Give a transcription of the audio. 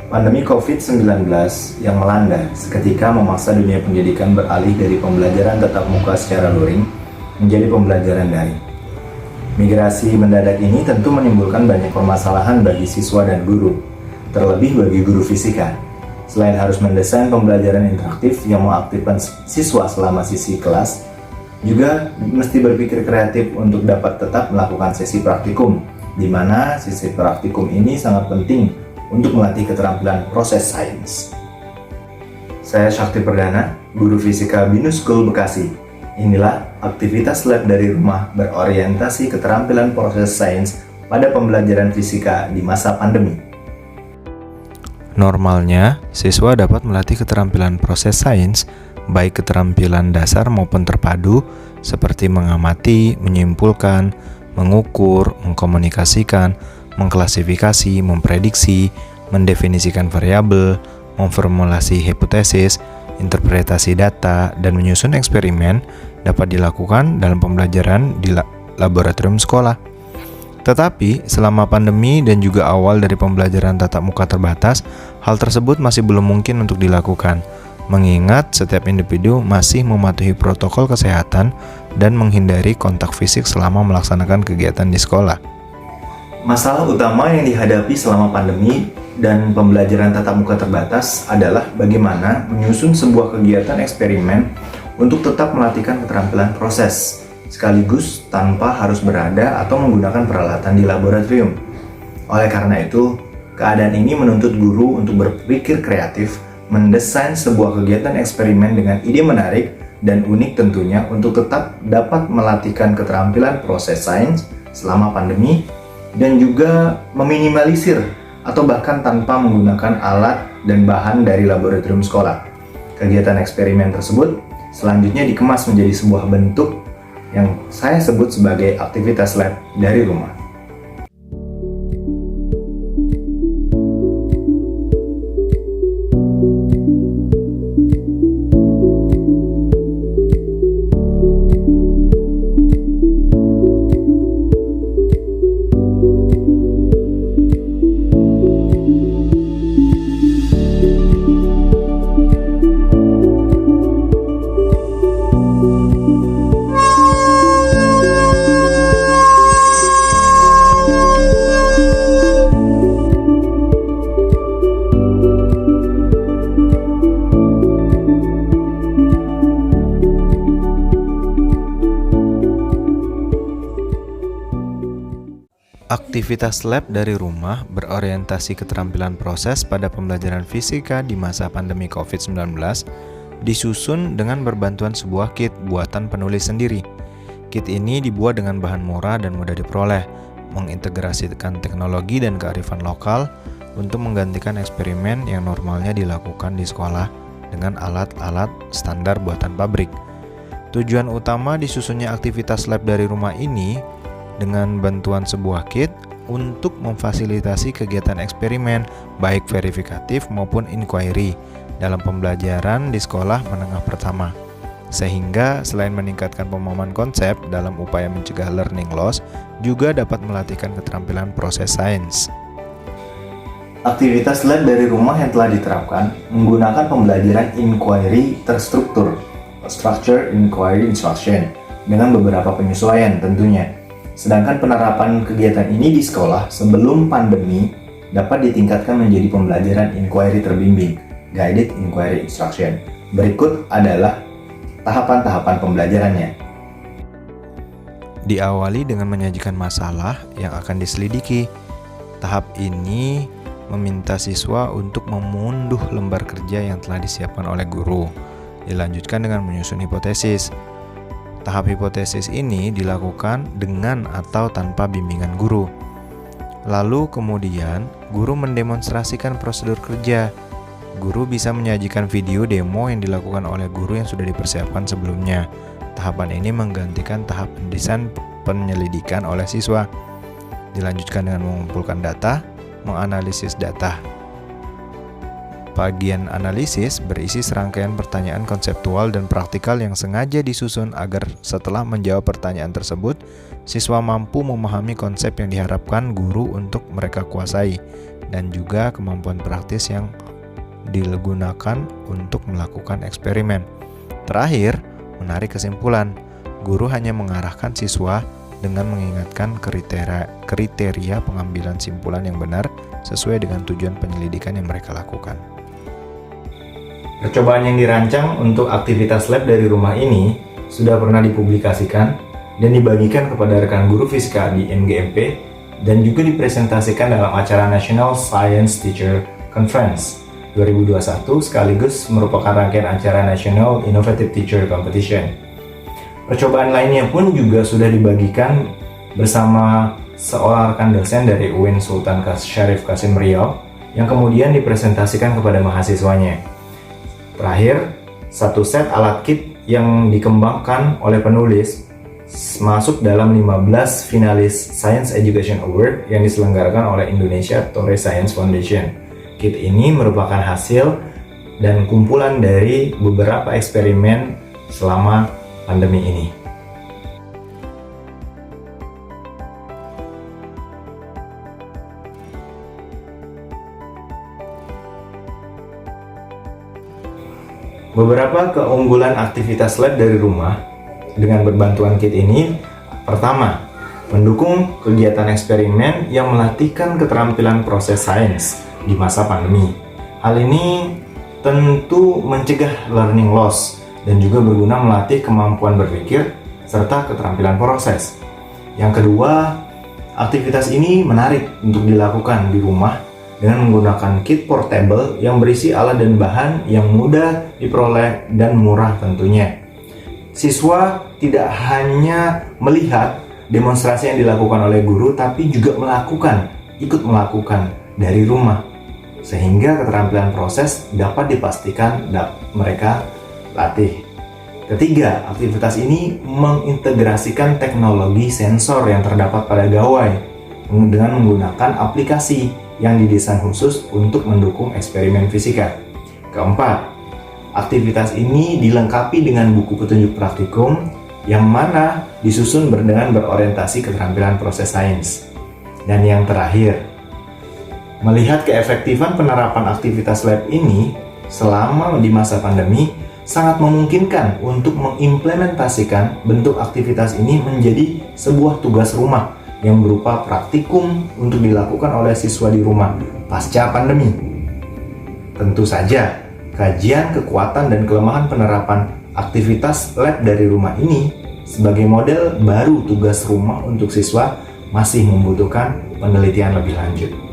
Pandemi COVID-19 yang melanda seketika memaksa dunia pendidikan beralih dari pembelajaran tatap muka secara luring menjadi pembelajaran daring. Migrasi mendadak ini tentu menimbulkan banyak permasalahan bagi siswa dan guru, terlebih bagi guru fisika. Selain harus mendesain pembelajaran interaktif yang mengaktifkan siswa selama sisi kelas, juga mesti berpikir kreatif untuk dapat tetap melakukan sesi praktikum, di mana sesi praktikum ini sangat penting untuk melatih keterampilan proses sains. Saya Syakti Perdana, guru fisika Binus School Bekasi. Inilah aktivitas lab dari rumah berorientasi keterampilan proses sains pada pembelajaran fisika di masa pandemi. Normalnya, siswa dapat melatih keterampilan proses sains, baik keterampilan dasar maupun terpadu, seperti mengamati, menyimpulkan, mengukur, mengkomunikasikan, mengklasifikasi, memprediksi, mendefinisikan variabel, memformulasi hipotesis, interpretasi data, dan menyusun eksperimen dapat dilakukan dalam pembelajaran di laboratorium sekolah. Tetapi, selama pandemi dan juga awal dari pembelajaran tatap muka terbatas, hal tersebut masih belum mungkin untuk dilakukan, mengingat setiap individu masih mematuhi protokol kesehatan dan menghindari kontak fisik selama melaksanakan kegiatan di sekolah. Masalah utama yang dihadapi selama pandemi dan pembelajaran tatap muka terbatas adalah bagaimana menyusun sebuah kegiatan eksperimen untuk tetap melatihkan keterampilan proses, sekaligus tanpa harus berada atau menggunakan peralatan di laboratorium. Oleh karena itu, keadaan ini menuntut guru untuk berpikir kreatif, mendesain sebuah kegiatan eksperimen dengan ide menarik dan unik tentunya untuk tetap dapat melatihkan keterampilan proses sains selama pandemi, dan juga meminimalisir atau bahkan tanpa menggunakan alat dan bahan dari laboratorium sekolah. Kegiatan eksperimen tersebut selanjutnya dikemas menjadi sebuah bentuk yang saya sebut sebagai aktivitas lab dari rumah. Aktivitas lab dari rumah berorientasi keterampilan proses pada pembelajaran fisika di masa pandemi COVID-19 disusun dengan berbantuan sebuah kit buatan penulis sendiri. Kit ini dibuat dengan bahan murah dan mudah diperoleh, mengintegrasikan teknologi dan kearifan lokal untuk menggantikan eksperimen yang normalnya dilakukan di sekolah dengan alat-alat standar buatan pabrik. Tujuan utama disusunnya aktivitas lab dari rumah ini dengan bantuan sebuah kit untuk memfasilitasi kegiatan eksperimen baik verifikatif maupun inquiry dalam pembelajaran di sekolah menengah pertama, sehingga selain meningkatkan pemahaman konsep dalam upaya mencegah learning loss, juga dapat melatihkan keterampilan proses sains. Aktivitas lab dari rumah yang telah diterapkan menggunakan pembelajaran inquiry terstruktur, structure inquiry instruction, dengan beberapa penyesuaian tentunya. Sedangkan penerapan kegiatan ini di sekolah sebelum pandemi dapat ditingkatkan menjadi pembelajaran inquiry terbimbing, guided inquiry instruction. Berikut adalah tahapan-tahapan pembelajarannya. Diawali dengan menyajikan masalah yang akan diselidiki. Tahap ini meminta siswa untuk mengunduh lembar kerja yang telah disiapkan oleh guru. Dilanjutkan dengan menyusun hipotesis. Tahap hipotesis ini dilakukan dengan atau tanpa bimbingan guru. Lalu kemudian, guru mendemonstrasikan prosedur kerja. Guru bisa menyajikan video demo yang dilakukan oleh guru yang sudah dipersiapkan sebelumnya. Tahapan ini menggantikan tahap desain penyelidikan oleh siswa. Dilanjutkan dengan mengumpulkan data, menganalisis data. Bagian analisis berisi serangkaian pertanyaan konseptual dan praktikal yang sengaja disusun agar setelah menjawab pertanyaan tersebut, siswa mampu memahami konsep yang diharapkan guru untuk mereka kuasai. dan juga kemampuan praktis yang digunakan untuk melakukan eksperimen. Terakhir, menarik kesimpulan, guru hanya mengarahkan siswa dengan mengingatkan kriteria pengambilan simpulan yang benar sesuai dengan tujuan penyelidikan yang mereka lakukan. Percobaan yang dirancang untuk aktivitas lab dari rumah ini sudah pernah dipublikasikan dan dibagikan kepada rekan guru fisika di NGMP dan juga dipresentasikan dalam acara National Science Teacher Conference 2021 sekaligus merupakan rangkaian acara National Innovative Teacher Competition. Percobaan lainnya pun juga sudah dibagikan bersama seorang rekan dosen dari UIN Sultan Syarif Qasim Riau yang kemudian dipresentasikan kepada mahasiswanya. Terakhir, satu set alat kit yang dikembangkan oleh penulis masuk dalam 15 finalis Science Education Award yang diselenggarakan oleh Indonesia Torres Science Foundation. Kit ini merupakan hasil dan kumpulan dari beberapa eksperimen selama pandemi ini. Beberapa keunggulan aktivitas lab dari rumah dengan berbantuan kit ini, pertama, mendukung kegiatan eksperimen yang melatihkan keterampilan proses sains di masa pandemi. Hal ini tentu mencegah learning loss dan juga berguna melatih kemampuan berpikir serta keterampilan proses. Yang kedua, aktivitas ini menarik untuk dilakukan di rumah dengan menggunakan kit portable yang berisi alat dan bahan yang mudah diperoleh dan murah tentunya. Siswa tidak hanya melihat demonstrasi yang dilakukan oleh guru, tapi juga ikut melakukan dari rumah, sehingga keterampilan proses dapat dipastikan mereka latih. Ketiga, aktivitas ini mengintegrasikan teknologi sensor yang terdapat pada gawai dengan menggunakan aplikasi yang didesain khusus untuk mendukung eksperimen fisika. Keempat, aktivitas ini dilengkapi dengan buku petunjuk praktikum yang mana disusun dengan berorientasi keterampilan proses sains. Dan yang terakhir, melihat keefektifan penerapan aktivitas lab ini selama di masa pandemi sangat memungkinkan untuk mengimplementasikan bentuk aktivitas ini menjadi sebuah tugas rumah yang berupa praktikum untuk dilakukan oleh siswa di rumah pasca pandemi. Tentu saja, kajian kekuatan dan kelemahan penerapan aktivitas lab dari rumah ini sebagai model baru tugas rumah untuk siswa masih membutuhkan penelitian lebih lanjut.